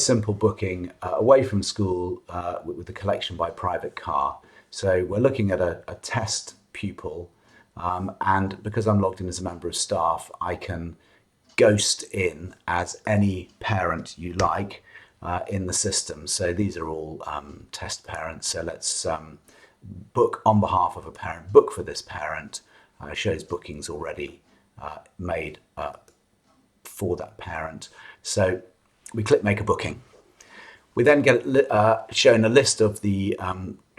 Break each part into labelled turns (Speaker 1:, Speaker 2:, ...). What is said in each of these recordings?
Speaker 1: simple booking away from school with the collection by private car. So we're looking at a test pupil, and because I'm logged in as a member of staff, I can ghost in as any parent you like in the system. So these are all test parents. So let's book on behalf of a parent, book for this parent. Shows bookings already made for that parent. So we click make a booking. We then get shown a list of the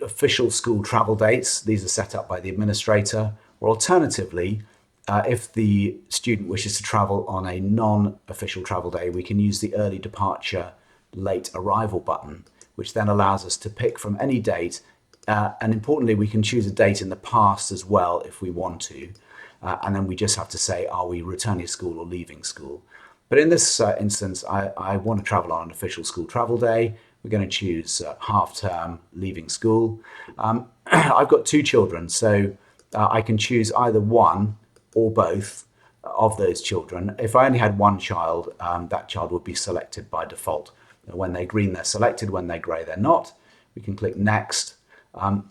Speaker 1: official school travel dates. These are set up by the administrator, or alternatively, if the student wishes to travel on a non-official travel day, we can use the early departure, late arrival button, which then allows us to pick from any date. And importantly, we can choose a date in the past as well if we want to. And then we just have to say, are we returning to school or leaving school? But in this instance, I want to travel on an official school travel day. We're going to choose half term, leaving school. I've got 2 children, so I can choose either one or both of those children. If I only had one child, that child would be selected by default. When they're green, they're selected. When they're grey, they're not. We can click next.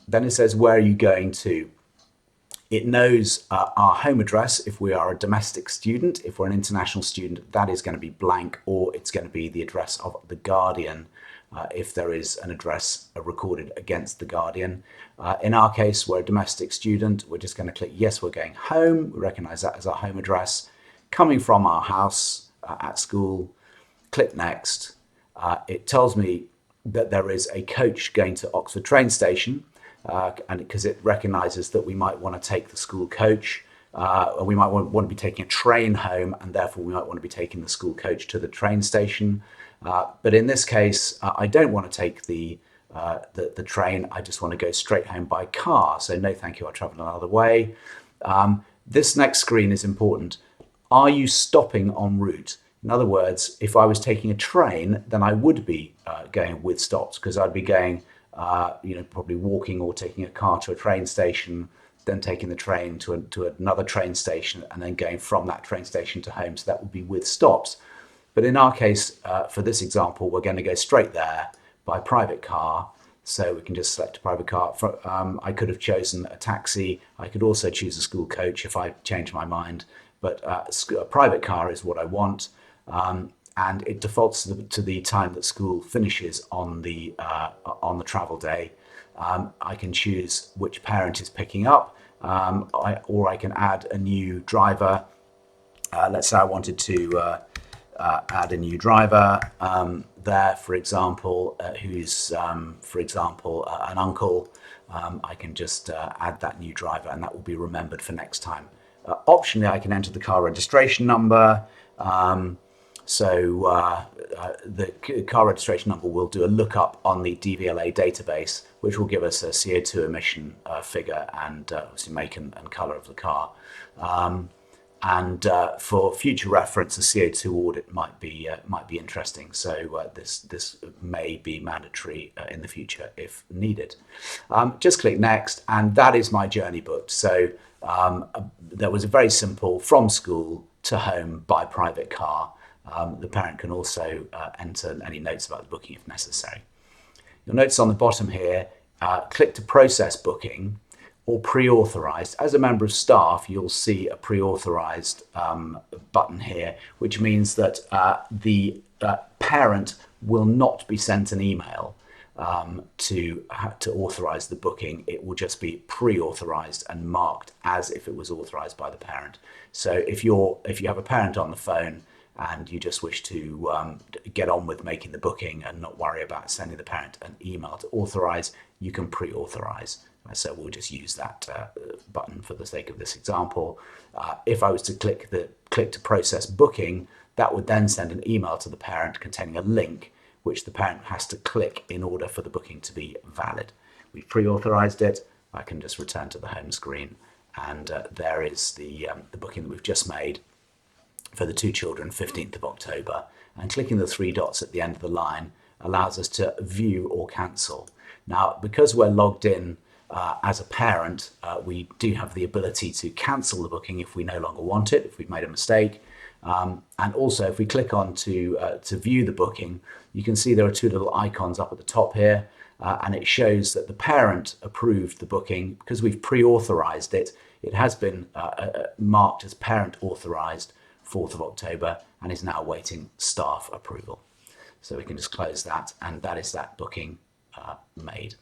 Speaker 1: Then it says, where are you going to? It knows our home address if we are a domestic student. If we're an international student, that is going to be blank, or it's going to be the address of the guardian if there is an address recorded against the guardian. In our case, we're a domestic student. We're just going to click yes, we're going home. We recognise that as our home address. Coming from our house at school, click next. It tells me that there is a coach going to Oxford train station. And because it recognises that we might want to take the school coach, or we might want to be taking a train home, and therefore we might want to be taking the school coach to the train station. But in this case, I don't want to take the train. I just want to go straight home by car. So no, thank you. I'll travel another way. This next screen is important. Are you stopping en route? In other words, if I was taking a train, then I would be going with stops, because I'd be going probably walking or taking a car to a train station, then taking the train to another train station, and then going from that train station to home. So that would be with stops. But in our case, for this example, we're going to go straight there by private car. So we can just select a private car. I could have chosen a taxi. I could also choose a school coach if I change my mind. But a private car is what I want. And it defaults to the time that school finishes on the travel day. I can choose which parent is picking up, or I can add a new driver. Let's say I wanted to add a new driver there, for example, who's, for example, an uncle. I can just add that new driver, and that will be remembered for next time. Optionally, I can enter the car registration number. So the car registration number will do a lookup on the DVLA database, which will give us a CO2 emission figure and obviously make and colour of the car. And for future reference, a CO2 audit might be interesting. So this may be mandatory in the future if needed. Just click next, and that is my journey booked. So that was a very simple from school to home by private car. The parent can also enter any notes about the booking if necessary. You'll notice on the bottom here, click to process booking or pre-authorised. As a member of staff, you'll see a pre-authorised button here, which means that the parent will not be sent an email to authorise the booking. It will just be pre-authorised and marked as if it was authorised by the parent. So if you have a parent on the phone and you just wish to get on with making the booking and not worry about sending the parent an email to authorise, you can pre-authorise. So we'll just use that button for the sake of this example. If I was to click to process booking, that would then send an email to the parent containing a link which the parent has to click in order for the booking to be valid. We've pre-authorised it. I can just return to the home screen, and there is the booking that we've just made for the 2 children, 15th of October. And clicking the 3 dots at the end of the line allows us to view or cancel. Now, because we're logged in as a parent, we do have the ability to cancel the booking if we no longer want it, if we've made a mistake. And also, if we click on to view the booking, you can see there are two little icons up at the top here, and it shows that the parent approved the booking. Because we've pre-authorized it, it has been marked as parent authorized 4th of October and is now awaiting staff approval. So we can just close that, and that is that booking made.